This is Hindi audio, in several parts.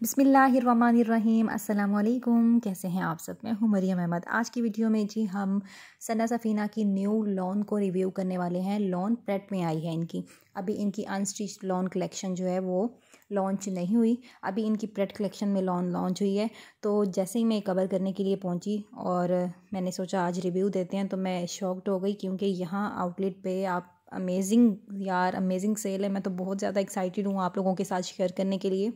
बिस्मिल्लाहिर्रहमानिर्रहीम। अस्सलाम वालेकुम। कैसे हैं आप सब? मैं हूं मरियम अहमद। आज की वीडियो में जी हम सना सफ़ीना की न्यू लॉन को रिव्यू करने वाले हैं। लॉन प्रेट में आई है इनकी। अभी इनकी अनस्टिच्ड लॉन कलेक्शन जो है वो लॉन्च नहीं हुई, अभी इनकी प्रेट कलेक्शन में लॉन लॉन्च हुई है। तो जैसे ही मैं कवर करने के लिए पहुंची और मैंने सोचा आज रिव्यू देते हैं, तो मैं शॉक्ड हो गई क्योंकि यहाँ आउटलेट पे आप अमेजिंग सेल है। मैं तो बहुत ज़्यादा एक्साइटेड हूँ आप लोगों के साथ शेयर करने के लिए।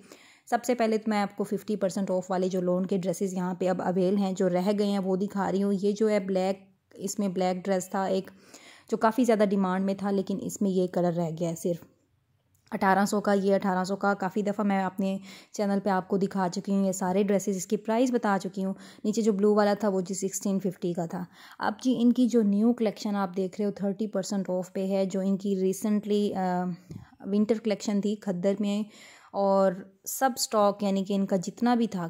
सबसे पहले तो मैं आपको 50% ऑफ वाले जो लॉन के ड्रेसेस यहाँ पे अब अवेल हैं, जो रह गए हैं वो दिखा रही हूँ। ये जो है ब्लैक, इसमें ब्लैक ड्रेस था एक जो काफ़ी ज़्यादा डिमांड में था, लेकिन इसमें ये कलर रह गया है सिर्फ 1800 का। ये 1800 का काफ़ी दफ़ा मैं अपने चैनल पे आपको दिखा चुकी हूँ। ये सारे ड्रेसेस इसकी प्राइस बता चुकी हूँ। नीचे जो ब्लू वाला था वो जी 1650 का था। अब जी इनकी जो न्यू कलेक्शन आप देख रहे हो 30% ऑफ पे है। जो इनकी रिसेंटली विंटर कलेक्शन थी खद्दर में, और सब स्टॉक यानी कि इनका जितना भी था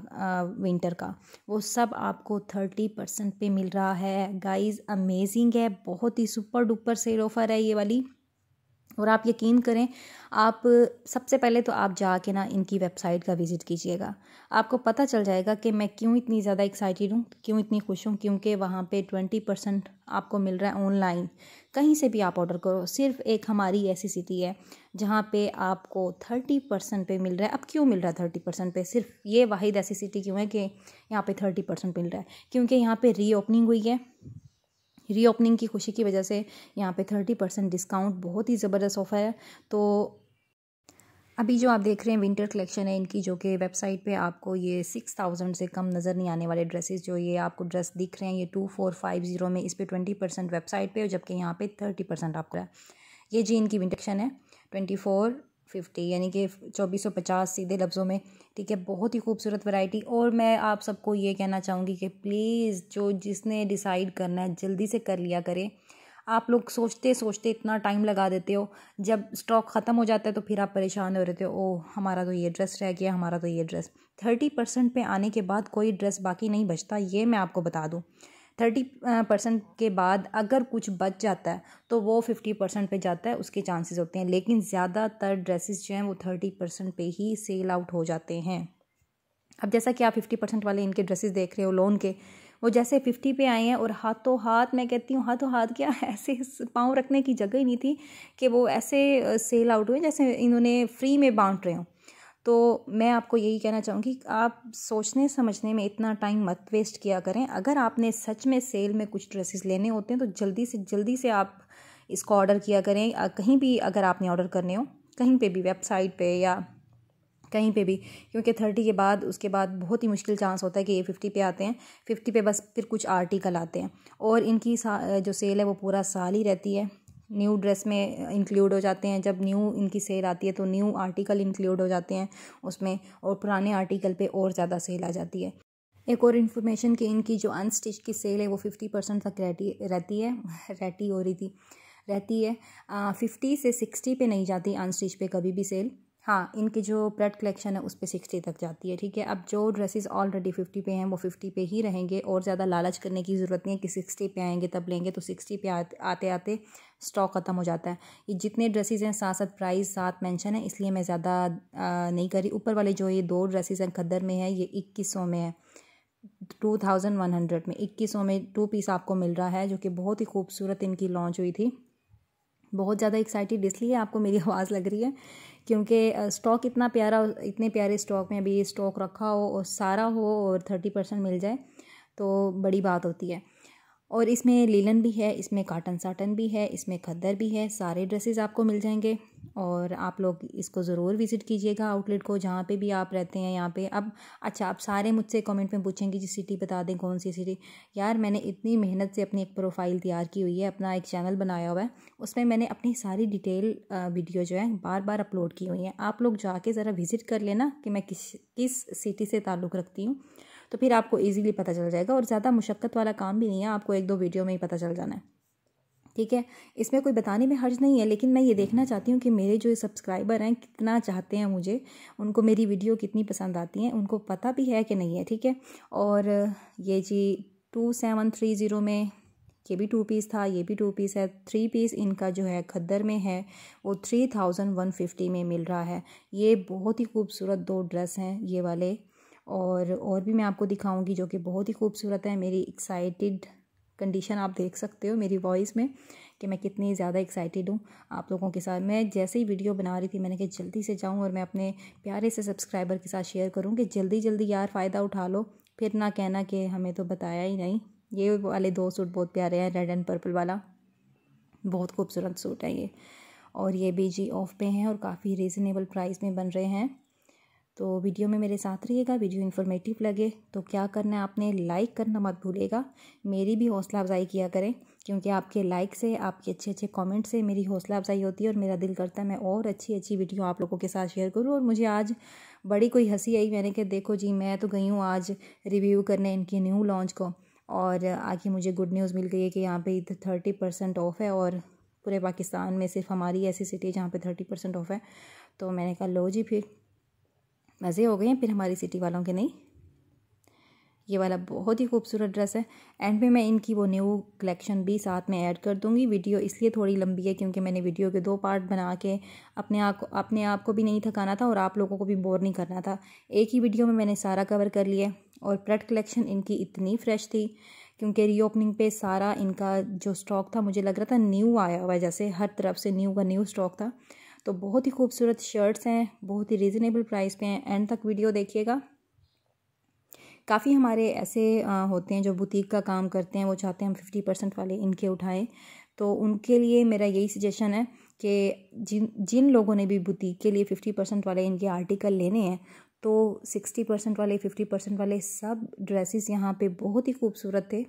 विंटर का, वो सब आपको 30% पे मिल रहा है। गाइस अमेजिंग है, बहुत ही सुपर डुपर सेल ऑफ़र है ये वाली। और आप यकीन करें, आप सबसे पहले तो आप जाके ना इनकी वेबसाइट का विज़िट कीजिएगा। आपको पता चल जाएगा कि मैं क्यों इतनी ज़्यादा एक्साइटेड हूँ, क्यों इतनी खुश हूँ। क्योंकि वहाँ पे 20% आपको मिल रहा है ऑनलाइन। कहीं से भी आप ऑर्डर करो, सिर्फ एक हमारी ऐसी सिटी है जहाँ पे आपको 30% पे मिल रहा है। अब क्यों मिल रहा है 30% पे? सिर्फ ये वाहिद ऐसी सिटी क्यों है कि यहाँ पे 30% मिल रहा है? क्योंकि यहाँ पे रीओपनिंग हुई है। रीओपनिंग की खुशी की वजह से यहाँ पे 30% डिस्काउंट, बहुत ही ज़बरदस्त ऑफ़र है। तो अभी जो आप देख रहे हैं विंटर कलेक्शन है इनकी, जो कि वेबसाइट पे आपको ये 6000 से कम नज़र नहीं आने वाले ड्रेसेस, जो ये आपको ड्रेस दिख रहे हैं ये 2450 में, इस पर 20% वेबसाइट पे, जबकि यहाँ पे 30% आपको है। ये जी इनकी विंटर कलेक्शन है 2450 यानी कि 2450 सीधे लफ्ज़ों में, ठीक है। बहुत ही खूबसूरत वैरायटी। और मैं आप सबको ये कहना चाहूँगी कि प्लीज़ जो जिसने डिसाइड करना है जल्दी से कर लिया करें। आप लोग सोचते सोचते इतना टाइम लगा देते हो, जब स्टॉक ख़त्म हो जाता है तो फिर आप परेशान हो रहते हो, ओह हमारा तो ये ड्रेस रह गया, हमारा तो ये ड्रेस। 30% पे आने के बाद कोई ड्रेस बाकी नहीं बचता, ये मैं आपको बता दूँ। 30% के बाद अगर कुछ बच जाता है तो वो 50% पे जाता है, उसके चांसेस होते हैं। लेकिन ज़्यादातर ड्रेसेस जो हैं वो 30% पे ही सेल आउट हो जाते हैं। अब जैसा कि आप 50% वाले इनके ड्रेसेस देख रहे हो लॉन के, वो जैसे 50 पे आए हैं और हाथों हाथ, मैं कहती हूँ हाथों हाथ क्या, ऐसे पाँव रखने की जगह ही नहीं थी कि वो ऐसे सेल आउट हुए जैसे इन्होंने फ्री में बांट रहे हों। तो मैं आपको यही कहना चाहूँगी, आप सोचने समझने में इतना टाइम मत वेस्ट किया करें। अगर आपने सच में सेल में कुछ ड्रेसेस लेने होते हैं तो जल्दी से आप इसको ऑर्डर किया करें। कहीं भी अगर आपने ऑर्डर करने हो, कहीं पे भी, वेबसाइट पे या कहीं पे भी, क्योंकि 30 के बाद उसके बाद बहुत ही मुश्किल चांस होता है कि ये 50 पे आते हैं। 50 पे बस फिर कुछ आर्टिकल आते हैं। और इनकी जो सेल है वो पूरा साल ही रहती है। न्यू ड्रेस में इंक्लूड हो जाते हैं, जब न्यू इनकी सेल आती है तो न्यू आर्टिकल इंक्लूड हो जाते हैं उसमें, और पुराने आर्टिकल पे और ज़्यादा सेल आ जाती है। एक और इन्फॉर्मेशन कि इनकी जो अनस्टिच की सेल है वो 50% तक रहती है। 50 से 60 पे नहीं जाती अनस्टिच पे कभी भी सेल। हाँ, इनकी जो प्रेट कलेक्शन है उस पे 60 तक जाती है, ठीक है। अब जो ड्रेसेस ऑलरेडी 50 पे हैं वो 50 पे ही रहेंगे, और ज़्यादा लालच करने की ज़रूरत नहीं है कि 60 पे आएंगे तब लेंगे। तो 60 पे आते आते स्टॉक ख़त्म हो जाता है। ये जितने ड्रेसेस हैं साथ साथ प्राइस साथ मेंशन है, इसलिए मैं ज़्यादा नहीं करी। ऊपर वाले जो ये 2 ड्रेसेस हैं खद्दर में है, ये 2100 में है, 2100 में 2100 में 2 पीस आपको मिल रहा है, जो कि बहुत ही खूबसूरत इनकी लॉन्च हुई थी। बहुत ज़्यादा एक्साइटेड इसलिए आपको मेरी आवाज़ लग रही है क्योंकि स्टॉक इतना प्यारा, इतने प्यारे स्टॉक में अभी ये स्टॉक रखा हो और सारा हो और 30% मिल जाए तो बड़ी बात होती है। और इसमें लीलन भी है, इसमें काटन साटन भी है, इसमें खद्दर भी है, सारे ड्रेसेस आपको मिल जाएंगे। और आप लोग इसको ज़रूर विज़िट कीजिएगा आउटलेट को, जहाँ पे भी आप रहते हैं यहाँ पे। अब अच्छा, आप सारे मुझसे कमेंट में पूछेंगे जी सिटी बता दें, कौन सी सिटी। यार मैंने इतनी मेहनत से अपनी एक प्रोफाइल तैयार की हुई है, अपना एक चैनल बनाया हुआ है, उसमें मैंने अपनी सारी डिटेल वीडियो जो है बार बार अपलोड की हुई हैं। आप लोग जाके ज़रा विज़िट कर लेना कि मैं किस सिटी से ताल्लुक़ रखती हूँ, तो फिर आपको इजीली पता चल जाएगा। और ज़्यादा मुशक्क़त वाला काम भी नहीं है, आपको 1-2 वीडियो में ही पता चल जाना है, ठीक है। इसमें कोई बताने में हर्ज नहीं है, लेकिन मैं ये देखना चाहती हूँ कि मेरे जो सब्सक्राइबर हैं कितना चाहते हैं मुझे, उनको मेरी वीडियो कितनी पसंद आती हैं, उनको पता भी है कि नहीं है, ठीक है। और ये जी 2730 में ये भी 2 पीस था, ये भी 2 पीस है। 3 पीस इनका जो है खद्दर में है वो 3150 में मिल रहा है। ये बहुत ही खूबसूरत 2 ड्रेस हैं ये वाले, और भी मैं आपको दिखाऊंगी जो कि बहुत ही खूबसूरत है। मेरी एक्साइटेड कंडीशन आप देख सकते हो मेरी वॉइस में कि मैं कितनी ज़्यादा एक्साइटेड हूँ आप लोगों के साथ। मैं जैसे ही वीडियो बना रही थी मैंने कहा जल्दी से जाऊँ और मैं अपने प्यारे से सब्सक्राइबर के साथ शेयर करूँ कि जल्दी जल्दी यार फ़ायदा उठा लो, फिर ना कहना कि हमें तो बताया ही नहीं। ये वाले 2 सूट बहुत प्यारे हैं, रेड एंड पर्पल वाला बहुत खूबसूरत सूट है ये, और ये भी जी ऑफ पे हैं और काफ़ी रीज़नेबल प्राइस में बन रहे हैं। तो वीडियो में मेरे साथ रहिएगा। वीडियो इन्फॉर्मेटिव लगे तो क्या करना है आपने, लाइक करना मत भूलिएगा। मेरी भी हौसला अफजाई किया करें, क्योंकि आपके लाइक से, आपके अच्छे अच्छे कमेंट से मेरी हौसला अफजाई होती है और मेरा दिल करता है मैं और अच्छी अच्छी वीडियो आप लोगों के साथ शेयर करूँ। और मुझे आज बड़ी कोई हंसी आई, मैंने कहा देखो जी मैं तो गई हूँ आज रिव्यू करने इनकी न्यू लॉन्च को, और आगे मुझे गुड न्यूज़ मिल गई है कि यहाँ पे 30% ऑफ है, और पूरे पाकिस्तान में सिर्फ हमारी ऐसी सिटी है जहाँ पे 30% ऑफ है। तो मैंने कहा लो जी फिर मज़े हो गए हैं फिर हमारी सिटी वालों के। नहीं, ये वाला बहुत ही खूबसूरत ड्रेस है। एंड में मैं इनकी वो न्यू कलेक्शन भी साथ में ऐड कर दूंगी। वीडियो इसलिए थोड़ी लंबी है क्योंकि मैंने वीडियो के 2 पार्ट बना के अपने आप को भी नहीं थकाना था और आप लोगों को भी बोर नहीं करना था। एक ही वीडियो में मैंने सारा कवर कर लिया। और प्रेट कलेक्शन इनकी इतनी फ्रेश थी क्योंकि रीओपनिंग पे सारा इनका जो स्टॉक था मुझे लग रहा था न्यू आया हुआ है, जैसे हर तरफ से न्यू का न्यू स्टॉक था। तो बहुत ही खूबसूरत शर्ट्स हैं, बहुत ही रीज़नेबल प्राइस पे हैं। एंड तक वीडियो देखिएगा। काफ़ी हमारे ऐसे होते हैं जो बुटीक का काम करते हैं, वो चाहते हैं हम 50% वाले इनके उठाएं। तो उनके लिए मेरा यही सजेशन है कि जिन लोगों ने भी बुटीक के लिए 50% वाले इनके आर्टिकल लेने हैं तो 60% वाले, 50% वाले सब ड्रेसेस यहाँ पे बहुत ही खूबसूरत थे,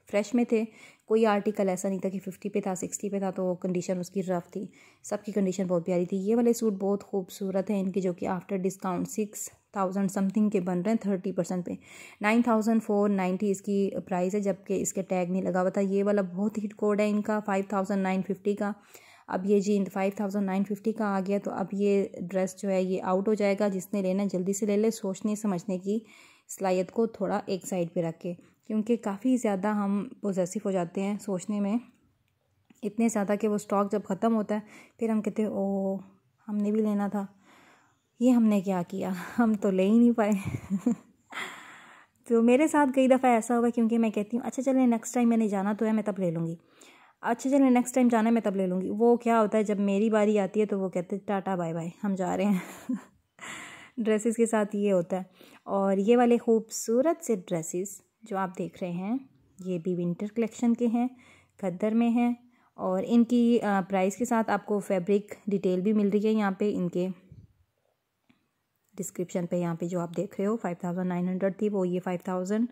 फ्रेश में थे। कोई आर्टिकल ऐसा नहीं था कि 50 पे था, 60 पे था तो कंडीशन उसकी रफ़ थी। सबकी कंडीशन बहुत प्यारी थी। ये वाले सूट बहुत खूबसूरत हैं इनके, जो कि आफ्टर डिस्काउंट 6000 समथिंग के बन रहे हैं 30% पे। 9490 इसकी प्राइस है, जबकि इसके टैग नहीं लगा हुआ था। ये वाला बहुत हिट कोड है इनका 5950 का। अब ये जी 5950 का आ गया, तो अब ये ड्रेस जो है ये आउट हो जाएगा। जिसने लेना जल्दी से ले ले, सोचने समझने की सलाहियत को थोड़ा एक साइड पे रख के, क्योंकि काफ़ी ज़्यादा हम पॉजेसिव हो जाते हैं सोचने में, इतने ज़्यादा कि वो स्टॉक जब ख़त्म होता है फिर हम कहते हैं ओ हमने भी लेना था, ये हमने क्या किया, हम तो ले ही नहीं पाए। तो मेरे साथ कई दफ़ा ऐसा हुआ, क्योंकि मैं कहती हूँ अच्छा चलें नेक्स्ट टाइम मैंने जाना तो है मैं तब ले लूँगी, अच्छा चलें नेक्स्ट टाइम जाना है मैं तब ले लूँगी। वो क्या होता है जब मेरी बारी आती है तो वो कहते हैं टाटा बाय बाय हम जा रहे हैं। ड्रेसेस के साथ ये होता है। और ये वाले खूबसूरत से ड्रेसेस जो आप देख रहे हैं ये भी विंटर कलेक्शन के हैं, खद्दर में हैं, और इनकी प्राइस के साथ आपको फैब्रिक डिटेल भी मिल रही है यहाँ पे इनके डिस्क्रिप्शन पे। यहाँ पे जो आप देख रहे हो 5900 थी, वो ये 5000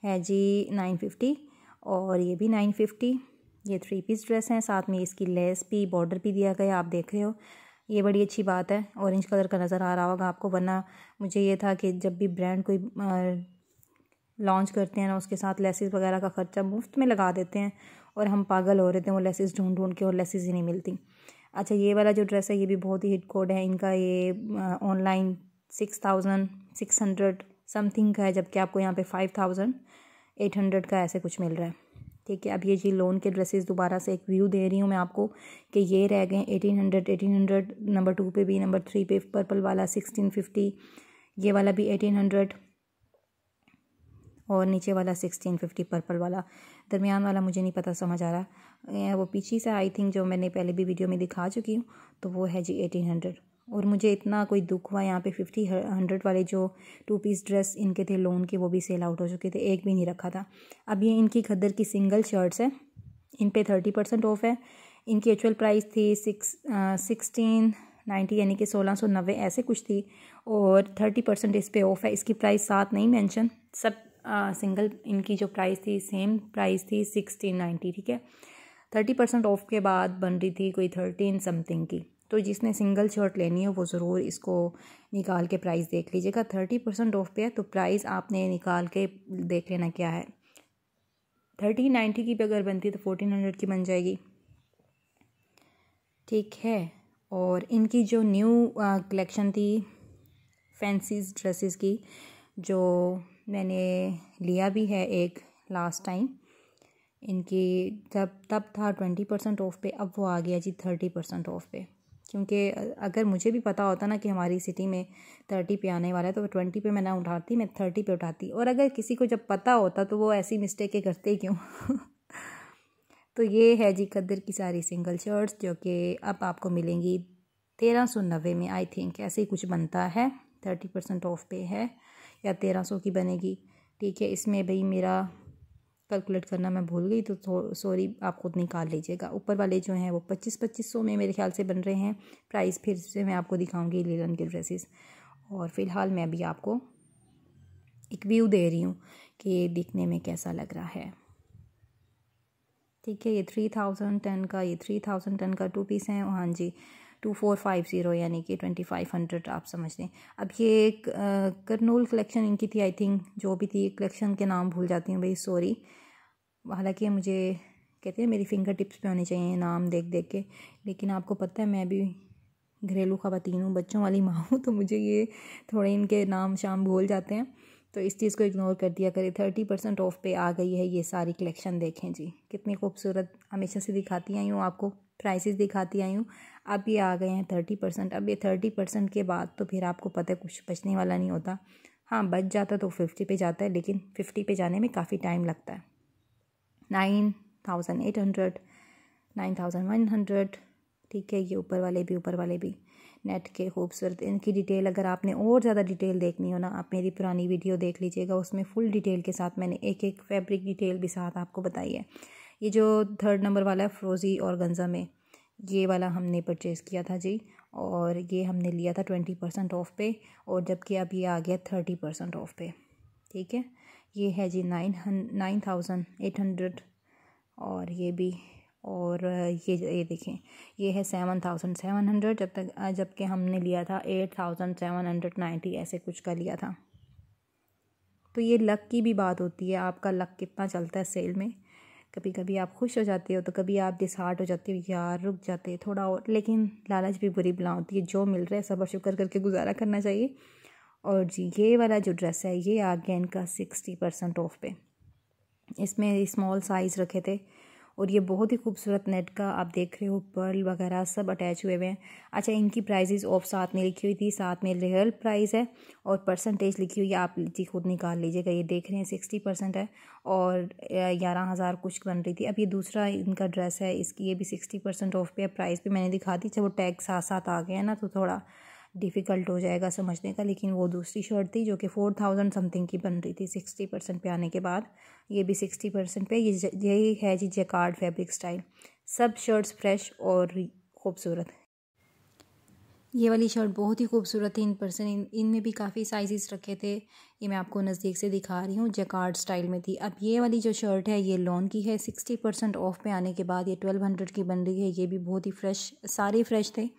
है जी 950, और ये भी 950। ये 3 पीस ड्रेस हैं, साथ में इसकी लेस भी, बॉर्डर भी दिया गया, आप देख रहे हो। ये बड़ी अच्छी बात है, ऑरेंज कलर का नज़र आ रहा होगा आपको, वरना मुझे ये था कि जब भी ब्रांड कोई लॉन्च करते हैं ना उसके साथ लेसेस वगैरह का ख़र्चा मुफ्त में लगा देते हैं, और हम पागल हो रहे थे वो लेसेस ढूंढ ढूंढ के, और लेसेस ही नहीं मिलती। अच्छा ये वाला जो ड्रेस है ये भी बहुत ही हिट कोड है इनका। ये ऑनलाइन 6600 समथिंग का है, जबकि आपको यहाँ पे 5800 का ऐसे कुछ मिल रहा है। ठीक है, अब ये जी लोन के ड्रेसेस दोबारा से एक व्यू दे रही हूँ मैं आपको कि ये रह गए 1800 नंबर 2 पे भी, नंबर 3 पे पर्पल वाला 1650, ये वाला भी 1800, और नीचे वाला 1650 पर्पल वाला। दरमियान वाला मुझे नहीं पता समझ आ रहा, वो पीछे से आई थिंक जो मैंने पहले भी वीडियो में दिखा चुकी हूँ, तो वो है जी 1800। और मुझे इतना कोई दुख हुआ यहाँ पे 50 वाले जो 2 पीस ड्रेस इनके थे लोन के, वो भी सेल आउट हो चुके थे, एक भी नहीं रखा था। अब ये इनकी खद्दर की सिंगल शर्ट्स है, इन पे 30% ऑफ है। इनकी एक्चुअल प्राइस थी 1690 यानी कि 1690 ऐसे कुछ थी, और 30% इस पे ऑफ है। इसकी प्राइस साथ नहीं मेंशन, सब सिंगल इनकी जो प्राइस थी सेम प्राइस थी 1690। ठीक है, 30% ऑफ के बाद बन रही थी कोई 13 समथिंग की। तो जिसने सिंगल शर्ट लेनी हो वो ज़रूर इसको निकाल के प्राइस देख लीजिएगा। 30% ऑफ पे है तो प्राइस आपने निकाल के देख लेना क्या है। 1390 की भी अगर बनती तो 1400 की बन जाएगी। ठीक है, और इनकी जो न्यू कलेक्शन थी फैंसीज ड्रेसेस की, जो मैंने लिया भी है एक लास्ट टाइम, इनकी तब था 20% ऑफ पे, अब वो आ गया जी 30% ऑफ पे। क्योंकि अगर मुझे भी पता होता ना कि हमारी सिटी में 30 पे आने वाला है तो 20 पे मैं ना उठाती, मैं 30 पे उठाती। और अगर किसी को जब पता होता तो वो ऐसी मिस्टेकें करते ही क्यों। तो ये है जी खद्दर की सारी सिंगल शर्ट्स, जो कि अब आपको मिलेंगी 1390 में, आई थिंक ऐसे ही कुछ बनता है। 30% ऑफ पे है या 1300 की बनेगी। ठीक है, इसमें भाई मेरा कैलकुलेट करना मैं भूल गई, तो सॉरी, आप खुद निकाल लीजिएगा। ऊपर वाले जो हैं वो 2500 में मेरे ख्याल से बन रहे हैं। प्राइस फिर से मैं आपको दिखाऊंगी लिनन के ड्रेसेस। और फ़िलहाल मैं अभी आपको एक व्यू दे रही हूँ कि दिखने में कैसा लग रहा है। ठीक है, ये 3010 का, ये 3010 का 2 पीस हैं। हाँ जी, 2450 यानी कि 2500 आप समझ लें। अब ये एक करनूल कलेक्शन इनकी थी, आई थिंक, जो भी थी। कलेक्शन के नाम भूल जाती हूँ भाई, सॉरी। हालांकि मुझे कहते हैं मेरी फिंगर टिप्स पे होने चाहिए नाम देख देख के, लेकिन आपको पता है मैं भी घरेलू ख़वातीन हूँ, बच्चों वाली माँ हूँ, तो मुझे ये थोड़े इनके नाम शाम भूल जाते हैं। तो इस चीज़ को इग्नोर कर दिया करें। 30% ऑफ पे आ गई है ये सारी कलेक्शन। देखें जी कितनी खूबसूरत, हमेशा से दिखाती आई हूँ आपको, प्राइसेस दिखाती आई हूँ। अब ये आ गए हैं 30%। अब ये 30% के बाद तो फिर आपको पता है कुछ बचने वाला नहीं होता। हाँ, बच जाता तो 50 पे जाता है, लेकिन 50 पे जाने में काफ़ी टाइम लगता है। 9800, 9100। ठीक है, ये ऊपर वाले भी नेट के खूबसूरत। इनकी डिटेल अगर आपने और ज़्यादा डिटेल देखनी हो ना, आप मेरी पुरानी वीडियो देख लीजिएगा, उसमें फुल डिटेल के साथ मैंने एक एक फैब्रिक डिटेल भी साथ आपको बताई है। ये जो 3rd नंबर वाला है फ्रोज़ी और गंजा में, ये वाला हमने परचेज़ किया था जी, और ये हमने लिया था 20% ऑफ पे, और जबकि अब ये आ गया 30% ऑफ पे। ठीक है, ये है जी 9800, और ये भी, और ये देखें, ये है 7700, जबकि हमने लिया था 8790 ऐसे कुछ का लिया था। तो ये लक की भी बात होती है, आपका लक कितना चलता है सेल में। कभी कभी आप खुश हो जाते हो, तो कभी आप डिसहार्ट हो जाते हो, यार रुक जाते थोड़ा और। लेकिन लालच भी बुरी बला होती है, जो मिल रहा है सब्र शुक्र करके गुजारा करना चाहिए। और जी ये वाला जो ड्रेस है ये आ गया इनका 60% ऑफ पे। इसमें स्मॉल साइज़ रखे थे, और ये बहुत ही खूबसूरत नेट का आप देख रहे हो, पर्ल वगैरह सब अटैच हुए हुए हैं। अच्छा, इनकी प्राइजेस ऑफ साथ में लिखी हुई थी, साथ में रियल प्राइस है और परसेंटेज लिखी हुई है, आप जी खुद निकाल लीजिएगा। ये देख रहे हैं 60% है, और 11,000 कुछ बन रही थी। अब ये दूसरा इनका ड्रेस है, इसकी ये भी 60% ऑफ पे है। प्राइस भी मैंने दिखा दी, जब वो टैग साथ साथ आ गया है ना तो थोड़ा डिफ़िकल्ट हो जाएगा समझने का। लेकिन वो दूसरी शर्ट थी जो कि 4000 समथिंग की बन रही थी 60% पे आने के बाद। ये भी 60% पे। यही है जी जैकार्ड फैब्रिक स्टाइल। सब शर्ट्स फ्रेश और खूबसूरत। ये वाली शर्ट बहुत ही खूबसूरत थी। इनमें भी काफ़ी साइजेस रखे थे, ये मैं आपको नज़दीक से दिखा रही हूँ। जैकार्ड स्टाइल में थी। अब ये वाली जो शर्ट है ये लॉन की है, 60% ऑफ पे आने के बाद ये 1200 की बन रही है। ये भी बहुत ही फ्रेश, सारे फ्रेश थे,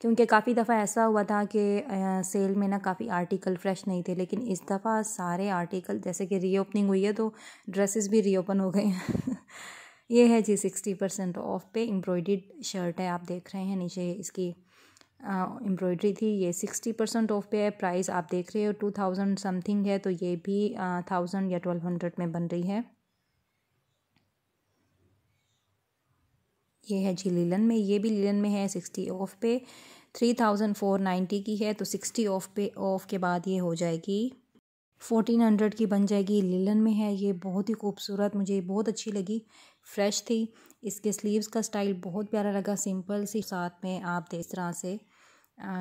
क्योंकि काफ़ी दफ़ा ऐसा हुआ था कि सेल में ना काफ़ी आर्टिकल फ्रेश नहीं थे, लेकिन इस दफ़ा सारे आर्टिकल, जैसे कि रीओपनिंग हुई है तो ड्रेसेस भी रीओपन हो गए हैं। ये है जी 60% ऑफ पे एम्ब्रॉयडर्ड शर्ट है, आप देख रहे हैं नीचे इसकी एम्ब्रॉयडरी थी। ये 60% ऑफ पे है। प्राइस आप देख रहे हो 2000 समथिंग है, तो ये भी 1000 या 1200 में बन रही है। ये है जी लिलन में, ये भी लिलन में है, 60 ऑफ पे 3490 की है, तो 60 ऑफ पे, ऑफ के बाद ये हो जाएगी 1400 की बन जाएगी। लिलन में है, ये बहुत ही खूबसूरत, मुझे बहुत अच्छी लगी, फ्रेश थी। इसके स्लीव्स का स्टाइल बहुत प्यारा लगा, सिंपल सी, साथ में आप इस तरह से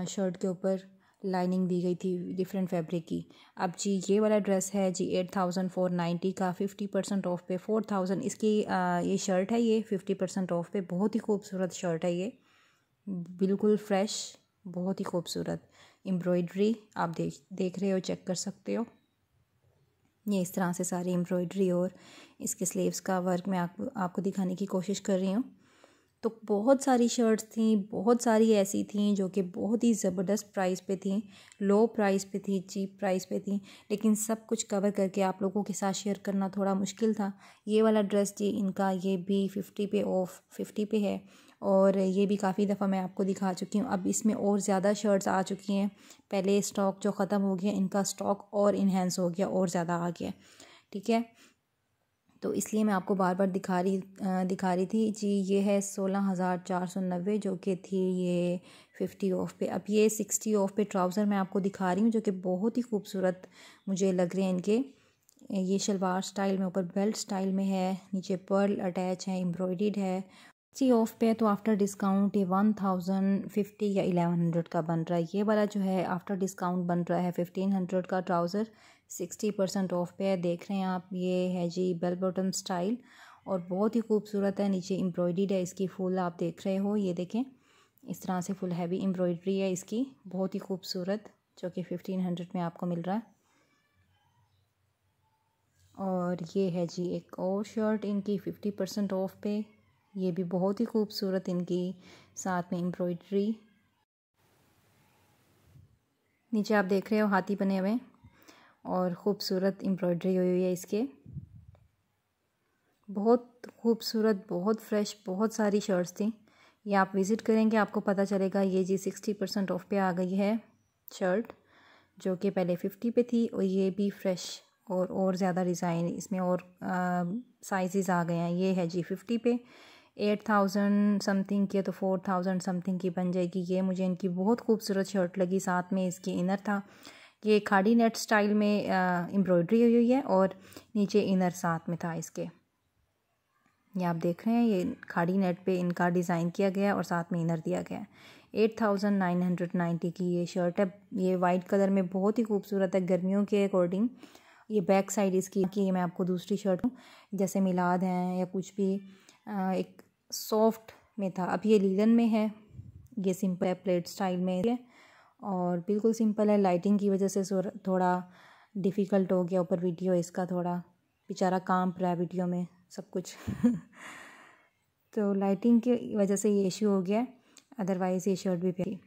शर्ट के ऊपर लाइनिंग दी गई थी डिफरेंट फैब्रिक की। अब जी ये वाला ड्रेस है जी 8490 का, 50% ऑफ पे 4000 इसकी ये शर्ट है, ये 50% ऑफ पे। बहुत ही खूबसूरत शर्ट है ये, बिल्कुल फ्रेश, बहुत ही खूबसूरत। एम्ब्रॉयडरी आप देख रहे हो, चेक कर सकते हो। ये इस तरह से सारी एम्ब्रॉयडरी और इसके स्लीव्स का वर्क मैं आपको दिखाने की कोशिश कर रही हूँ। तो बहुत सारी शर्ट्स थी, बहुत सारी ऐसी थी जो कि बहुत ही ज़बरदस्त प्राइस पे थी, लो प्राइस पे थी, चीप प्राइस पे थी, लेकिन सब कुछ कवर करके आप लोगों के साथ शेयर करना थोड़ा मुश्किल था। ये वाला ड्रेस जी इनका, ये भी 50 पे ऑफ, 50 पे है, और ये भी काफ़ी दफ़ा मैं आपको दिखा चुकी हूँ। अब इसमें और ज़्यादा शर्ट्स आ चुकी हैं, पहले स्टॉक जो ख़त्म हो गया, इनका स्टॉक और इन्हेंस हो गया और ज़्यादा आ गया। ठीक है, तो इसलिए मैं आपको बार बार दिखा रही थी जी। ये है 16,490 जो कि थी ये 50 ऑफ पे। अब ये 60 ऑफ पे ट्राउज़र मैं आपको दिखा रही हूँ जो कि बहुत ही खूबसूरत मुझे लग रहे हैं इनके। ये शलवार स्टाइल में, ऊपर बेल्ट स्टाइल में है, नीचे पर्ल अटैच है, एम्ब्रॉयडर्ड है। 60 ऑफ पे तो आफ्टर डिस्काउंट ये 1050 या 1100 का बन रहा है। ये वाला जो है आफ्टर डिस्काउंट बन रहा है 1500 का ट्राउज़र, 60% ऑफ पे है। देख रहे हैं आप, ये है जी बेल बॉटम स्टाइल और बहुत ही खूबसूरत है। नीचे एम्ब्रॉयडर्ड है इसकी फुल, आप देख रहे हो, ये देखें इस तरह से फुल हैवी एम्ब्रॉयडरी है इसकी, बहुत ही खूबसूरत, जो कि 1500 में आपको मिल रहा है। और ये है जी एक और शर्ट इनकी 50% ऑफ पे, ये भी बहुत ही खूबसूरत इनकी साथ में एम्ब्रॉयडरी। नीचे आप देख रहे हो हाथी बने हुए और ख़ूबसूरत एम्ब्रॉयडरी हुई है इसके। बहुत खूबसूरत, बहुत फ़्रेश, बहुत सारी शर्ट्स थी। ये आप विज़िट करेंगे आपको पता चलेगा। ये जी 60% ऑफ पे आ गई है शर्ट, जो कि पहले 50 पे थी, और ये भी फ़्रेश और ज़्यादा डिज़ाइन इसमें और साइज़ आ गए हैं। ये है जी 50 पे, 8000 समथिंग की है तो 4000 समथिंग की बन जाएगी। ये मुझे इनकी बहुत खूबसूरत शर्ट लगी, साथ में इसकी इनर था। ये खाड़ी नेट स्टाइल में एम्ब्रॉयडरी हुई है और नीचे इनर साथ में था इसके। ये आप देख रहे हैं, ये खाड़ी नेट पे इनका डिज़ाइन किया गया और साथ में इनर दिया गया है। 8990 की ये शर्ट है। ये वाइट कलर में बहुत ही खूबसूरत है गर्मियों के अकॉर्डिंग। ये बैक साइड इसकी कि मैं आपको दूसरी शर्ट हूँ, जैसे मिलाद हैं या कुछ भी एक सॉफ्ट में था। अब ये लीलन में है। ये सिंपल है, प्लेट स्टाइल में है और बिल्कुल सिंपल है। लाइटिंग की वजह से थोड़ा डिफ़िकल्ट हो गया ऊपर वीडियो इसका, थोड़ा बेचारा कांप रहा है वीडियो में सब कुछ तो लाइटिंग की वजह से ये इशू हो गया, अदरवाइज़ ये शर्ट भी प्यारी।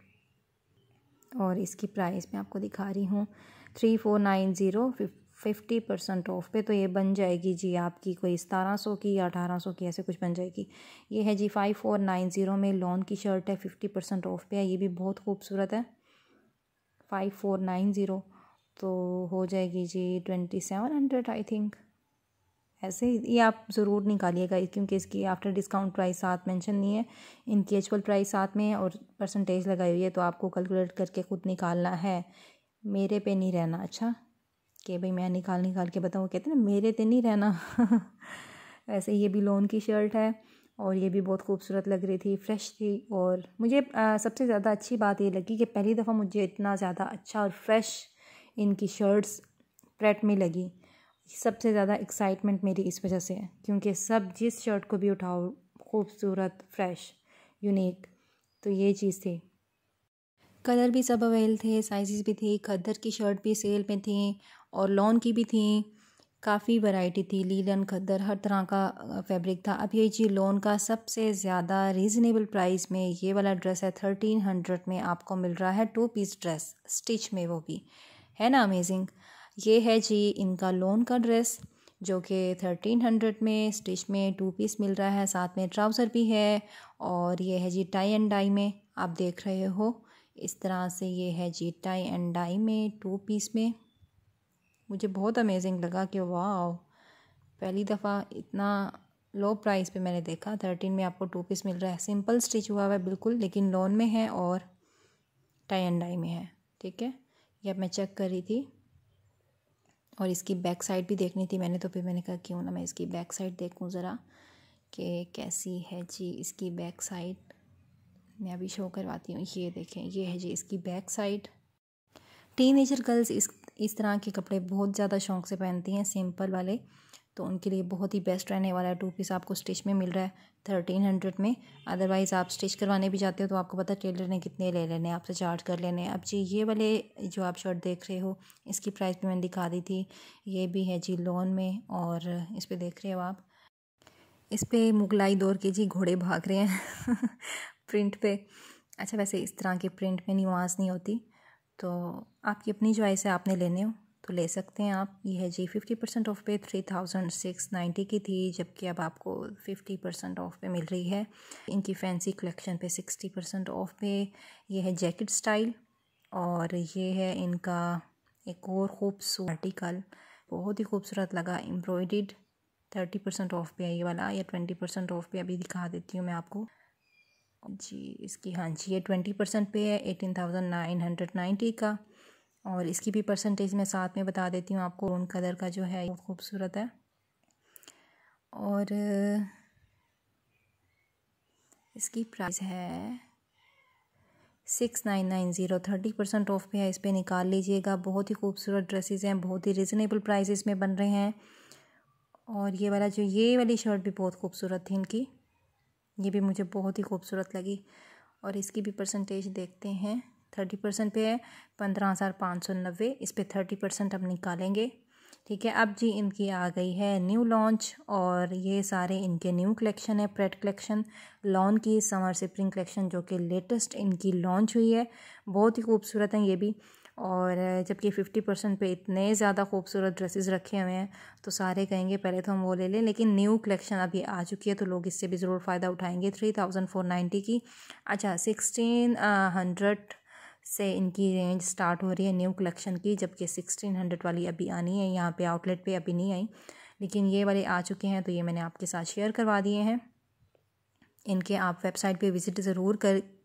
और इसकी प्राइस मैं आपको दिखा रही हूँ 3490, 50% ऑफ पे। तो ये बन जाएगी जी आपकी कोई 1700 की या 1800 की, ऐसे कुछ बन जाएगी। ये है जी 5490 में लॉन की शर्ट है, 50% ऑफ पे है। ये भी बहुत खूबसूरत है। 5490 तो हो जाएगी जी 2700 आई थिंक, ऐसे ही। ये आप ज़रूर निकालिएगा क्योंकि इसकी आफ्टर डिस्काउंट प्राइस साथ मेंशन नहीं है, इनकी एक्चुअल प्राइस साथ में है और परसेंटेज लगाई हुई है, तो आपको कैलकुलेट करके खुद निकालना है, मेरे पे नहीं रहना। अच्छा कि भाई मैं निकाल के बताऊँ, कहते हैं ना मेरे पे नहीं रहना ऐसे ये भी लॉन की शर्ट है और ये भी बहुत खूबसूरत लग रही थी, फ्रेश थी। और मुझे सबसे ज़्यादा अच्छी बात ये लगी कि पहली दफ़ा मुझे इतना ज़्यादा अच्छा और फ्रेश इनकी शर्ट्स प्रेट में लगी। सबसे ज़्यादा एक्साइटमेंट मेरी इस वजह से है क्योंकि सब जिस शर्ट को भी उठाओ खूबसूरत, फ्रेश, यूनिक, तो ये चीज़ थी। कलर भी सब अवेल थे, साइज़ भी थी, खद्दर की शर्ट भी सेल में थी और लॉन की भी थी, काफ़ी वैरायटी थी। लीलन, खद्दर, हर तरह का फैब्रिक था। अब ये जी लॉन का सबसे ज़्यादा रीज़नेबल प्राइस में ये वाला ड्रेस है, 1300 में आपको मिल रहा है। 2 पीस ड्रेस स्टिच में, वो भी है ना अमेजिंग। ये है जी इनका लॉन का ड्रेस जो कि 1300 में स्टिच में 2 पीस मिल रहा है, साथ में ट्राउज़र भी है। और ये है जी टाई एंड डाई में, आप देख रहे हो इस तरह से। ये है जी टाई एंड डाई में 2 पीस में। मुझे बहुत अमेजिंग लगा कि वाह, पहली दफ़ा इतना लो प्राइस पे मैंने देखा। 13 में आपको 2 पीस मिल रहा है, सिंपल स्टिच हुआ हुआ है बिल्कुल, लेकिन लॉन में है और टाई एंड डाई में है। ठीक है, ये अब मैं चेक कर रही थी और इसकी बैक साइड भी देखनी थी मैंने, तो फिर मैंने कहा क्यों ना मैं इसकी बैक साइड देखूं ज़रा कि कैसी है जी इसकी बैक साइड। मैं अभी शो करवाती हूँ, ये देखें, ये है जी इसकी बैक साइड। टीनेजर गर्ल्स इस तरह के कपड़े बहुत ज़्यादा शौक़ से पहनती हैं, सिंपल वाले, तो उनके लिए बहुत ही बेस्ट रहने वाला है। 2 पीस आपको स्टिच में मिल रहा है 1300 में। अदरवाइज़ आप स्टिच करवाने भी जाते हो तो आपको पता टेलर ने कितने ले लेने, आपसे चार्ज कर लेने। अब जी ये वाले जो आप शर्ट देख रहे हो इसकी प्राइस भी मैंने दिखा दी थी। ये भी है जी लॉन में और इस पर देख रहे हो आप, इस पर मुगलाई दौर के जी घोड़े भाग रहे हैं प्रिंट पे। अच्छा, वैसे इस तरह के प्रिंट में नुआंस नहीं होती, तो आपकी अपनी चॉइस है, आपने लेने हो तो ले सकते हैं आप। ये है जी 50% ऑफ पे 3690 की थी, जबकि अब आपको 50% ऑफ पे मिल रही है। इनकी फैंसी कलेक्शन पे 60% ऑफ पे। ये है जैकेट स्टाइल और ये है इनका एक और खूबसूरत आर्टिकल, बहुत ही खूबसूरत लगा, एम्ब्रॉयडर्ड 30% ऑफ पे है ये वाला, या 20% ऑफ पे अभी दिखा देती हूँ मैं आपको जी। इसकी हाँ जी ये 20% पे है 18,990 का। और इसकी भी परसेंटेज मैं साथ में बता देती हूँ आपको। ब्राउन कलर का जो है वो खूबसूरत है। और इसकी प्राइस है 6990। 30% ऑफ पे है, इस पर निकाल लीजिएगा। बहुत ही खूबसूरत ड्रेसेस हैं, बहुत ही रिजनेबल प्राइसेस में बन रहे हैं। और ये वाली शर्ट भी बहुत खूबसूरत थी इनकी, ये भी मुझे बहुत ही खूबसूरत लगी। और इसकी भी परसेंटेज देखते हैं। 30% पे है 15,590। इस पर 30% अब निकालेंगे, ठीक है। अब जी इनकी आ गई है न्यू लॉन्च, और ये सारे इनके न्यू कलेक्शन है। प्रेट कलेक्शन, लॉन की समर स्प्रिंग कलेक्शन जो कि लेटेस्ट इनकी लॉन्च हुई है, बहुत ही खूबसूरत हैं ये भी। और जबकि 50% पे इतने ज़्यादा खूबसूरत ड्रेसेस रखे हुए हैं तो सारे कहेंगे पहले तो हम वो ले लें, लेकिन न्यू कलेक्शन अभी आ चुकी है तो लोग इससे भी ज़रूर फ़ायदा उठाएंगे। 3,490 की। अच्छा 1600 से इनकी रेंज स्टार्ट हो रही है न्यू कलेक्शन की, जबकि 1600 वाली अभी आनी है। यहाँ पे आउटलेट पे अभी नहीं आई, लेकिन ये वाले आ चुके हैं तो ये मैंने आपके साथ शेयर करवा दिए हैं। इनके आप वेबसाइट पे विज़िट ज़रूर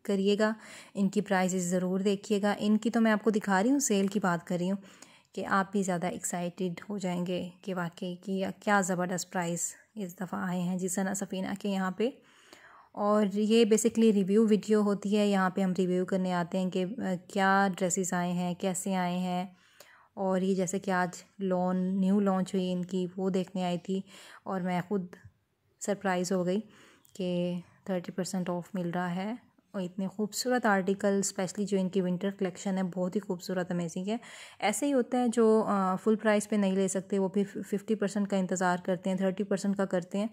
करिएगा, इनकी प्राइसेस ज़रूर देखिएगा। इनकी तो मैं आपको दिखा रही हूँ, सेल की बात कर रही हूँ कि आप भी ज़्यादा एक्साइटेड हो जाएंगे कि वाकई कि क्या ज़बरदस्त प्राइस इस दफ़ा आए हैं जी सना सफ़ीना के यहाँ पे। और ये बेसिकली रिव्यू वीडियो होती है, यहाँ पे हम रिव्यू करने आते हैं कि क्या ड्रेसेस आए हैं, कैसे आए हैं। और ये जैसे कि आज न्यू लॉन्च हुई इनकी, वो देखने आई थी और मैं ख़ुद सरप्राइज़ हो गई कि 30% ऑफ मिल रहा है। और इतने खूबसूरत आर्टिकल, स्पेशली जो इनकी विंटर कलेक्शन है, बहुत ही खूबसूरत अमेजिंग है। ऐसे ही होता है जो फुल प्राइस पे नहीं ले सकते, वो फिर 50% का इंतज़ार करते हैं, 30% का करते हैं,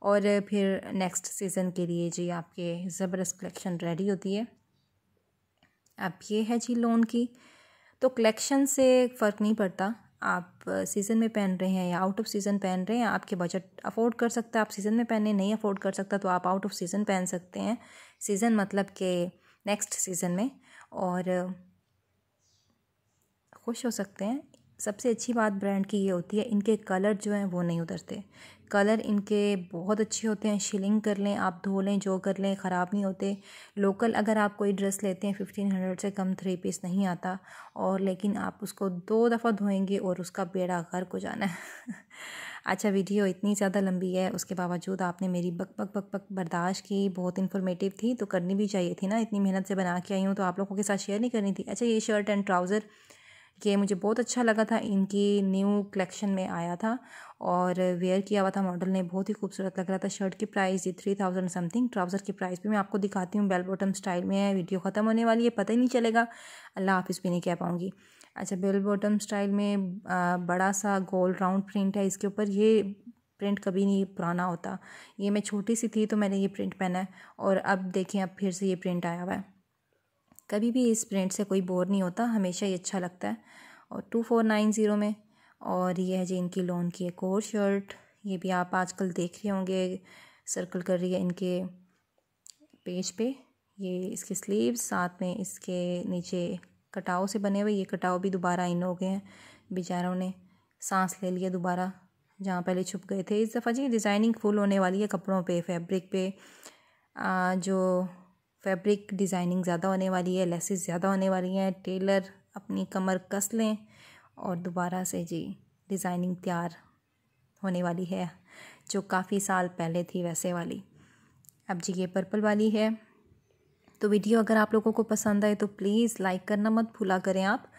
और फिर नेक्स्ट सीज़न के लिए जी आपके ज़बरदस्त कलेक्शन रेडी होती है। अब ये है जी लोन की, तो कलेक्शन से फ़र्क नहीं पड़ता आप सीज़न में पहन रहे हैं या आउट ऑफ सीज़न पहन रहे हैं। आपके बजट अफोर्ड कर सकता है, आप सीज़न में पहने नहीं अफोर्ड कर सकता तो आप आउट ऑफ सीज़न पहन सकते हैं। सीज़न मतलब कि नेक्स्ट सीज़न में, और खुश हो सकते हैं। सबसे अच्छी बात ब्रांड की ये होती है, इनके कलर जो हैं वो नहीं उतरते। कलर इनके बहुत अच्छे होते हैं, शिलिंग कर लें आप, धो लें, जो कर लें, ख़राब नहीं होते। लोकल अगर आप कोई ड्रेस लेते हैं 1500 से कम 3 पीस नहीं आता, और लेकिन आप उसको 2 दफ़ा धोएंगे और उसका बेड़ा गर्क हो जाना है। अच्छा वीडियो इतनी ज़्यादा लंबी है, उसके बावजूद आपने मेरी बक बक बक बक बर्दाश्त की। बहुत इन्फॉर्मेटिव थी तो करनी भी चाहिए थी ना, इतनी मेहनत से बना के आई हूँ तो आप लोगों के साथ शेयर नहीं करनी थी। अच्छा ये शर्ट एंड ट्राउज़र, ये मुझे बहुत अच्छा लगा था, इनकी न्यू कलेक्शन में आया था और वेयर किया हुआ था मॉडल ने, बहुत ही खूबसूरत लग रहा था। शर्ट की प्राइस ये 3000 समथिंग। ट्राउज़र की प्राइस भी मैं आपको दिखाती हूँ, बेल बॉटम स्टाइल में है। वीडियो ख़त्म होने वाली है, पता ही नहीं चलेगा, अल्लाह हाफिज़ भी नहीं कह पाऊँगी। अच्छा बेल बॉटम स्टाइल में बड़ा सा गोल राउंड प्रिंट है इसके ऊपर। ये प्रिंट कभी नहीं पुराना होता, ये मैं छोटी सी थी तो मैंने ये प्रिंट पहना है, और अब देखें अब फिर से ये प्रिंट आया हुआ है। कभी भी इस प्रिंट से कोई बोर नहीं होता, हमेशा ये अच्छा लगता है। और 2490 में। और ये है जी इनकी लोन की एक और शर्ट, ये भी आप आजकल देख रहे होंगे, सर्कल कर रही है इनके पेज पे। ये इसके स्लीव्स, साथ में इसके नीचे कटाव से बने हुए, ये कटाव भी दोबारा इन हो गए हैं, बेचारों ने सांस ले लिया दोबारा जहाँ पहले छुप गए थे। इस दफ़ा जी डिज़ाइनिंग फुल होने वाली है कपड़ों पे, फैब्रिक पे जो फैब्रिक डिज़ाइनिंग ज़्यादा होने वाली है, लेसेस ज़्यादा होने वाली हैं। टेलर अपनी कमर कस लें और दोबारा से जी डिज़ाइनिंग तैयार होने वाली है, जो काफ़ी साल पहले थी वैसे वाली। अब जी ये पर्पल वाली है। तो वीडियो अगर आप लोगों को पसंद आए तो प्लीज़ लाइक करना मत भूला करें आप,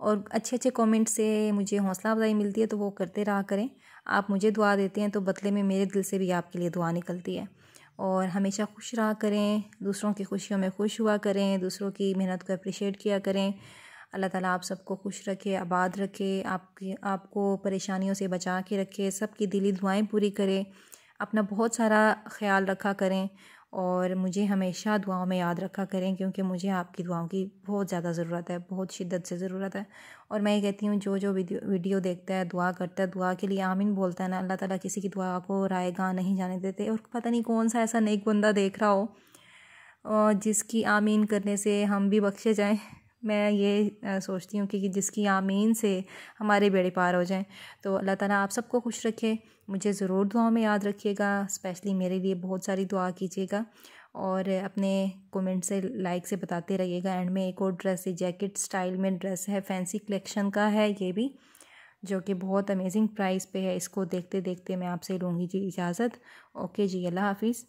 और अच्छे अच्छे कमेंट से मुझे हौसला अफजाई मिलती है तो वो करते रहा करें। आप मुझे दुआ देते हैं तो बदले में मेरे दिल से भी आपके लिए दुआ निकलती है। और हमेशा खुश रहा करें, दूसरों की खुशियों में खुश हुआ करें, दूसरों की मेहनत को अप्रिशिएट किया करें। अल्लाह ताला आप सबको खुश रखे, आबाद रखे, आपको परेशानियों से बचा के रखे, सबकी दिली दुआएं पूरी करे। अपना बहुत सारा ख्याल रखा करें और मुझे हमेशा दुआओं में याद रखा करें, क्योंकि मुझे आपकी दुआओं की बहुत ज़्यादा ज़रूरत है, बहुत शिद्दत से ज़रूरत है। और मैं ये कहती हूँ जो वीडियो देखता है, दुआ करता है, दुआ के लिए आमीन बोलता है ना, अल्लाह ताला किसी की दुआ को रायगाह नहीं जाने देते। और पता नहीं कौन सा ऐसा नेक बंदा देख रहा हो और जिसकी आमीन करने से हम भी बख्शे जाएं, मैं ये सोचती हूँ कि जिसकी आमीन से हमारे बेड़े पार हो जाएं। तो अल्लाह ताला आप सबको खुश रखे। मुझे ज़रूर दुआ में याद रखिएगा, स्पेशली मेरे लिए बहुत सारी दुआ कीजिएगा और अपने कमेंट से लाइक से बताते रहिएगा। एंड में एक और ड्रेस है, जैकेट स्टाइल में ड्रेस है, फैंसी कलेक्शन का है ये भी, जो कि बहुत अमेजिंग प्राइस पे है। इसको देखते देखते मैं आपसे लूँगी जी इजाज़त। ओके जी, अल्लाह हाफिज़।